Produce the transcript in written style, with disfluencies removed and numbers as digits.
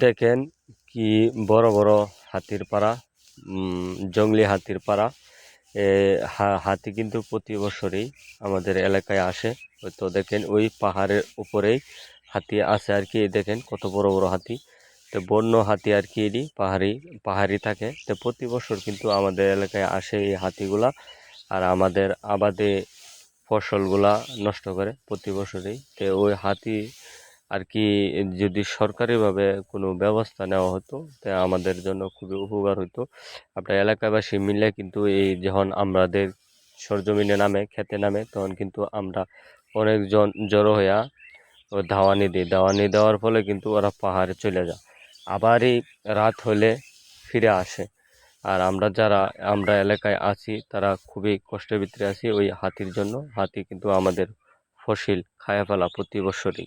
দেখেন কি বড় বড় হাতির পাড়া, জংলি হাতির পাড়া। হাতি কিন্তু প্রতি বছরই আমাদের এলাকায় আসে। তো দেখেন ওই পাহাড়ের উপরেই হাতি আছে আর কি। দেখেন কত বড় বড় হাতি। তো বন্য হাতি আর কি, এটি পাহাড়ি পাহাড়ি থাকে। তো প্রতি বছর কিন্তু আমাদের এলাকায় আসে এই হাতিগুলা, আর আমাদের আবাদে ফসলগুলা নষ্ট করে প্রতি বছরই। তো ওই হাতি আর কি, যদি সরকারিভাবে কোনো ব্যবস্থা নেওয়া হতো তা আমাদের জন্য খুবই উপকার হতো। আপনার এলাকাবাসী মিলে কিন্তু এই যখন আমাদের সরজমিনে নামে, খেতে নামে, তখন কিন্তু আমরা অনেকজন জড়ো হইয়া ও ধাওয়ানি দিই। ধাওয়ানি দেওয়ার ফলে কিন্তু ওরা পাহাড়ে চলে যায়, আবারই রাত হলে ফিরে আসে। আর আমরা এলাকায় আছি তারা খুবই কষ্টের ভিতরে আছি ওই হাতির জন্য। হাতি কিন্তু আমাদের ফসল খায়া ফেলা প্রতি বছরই।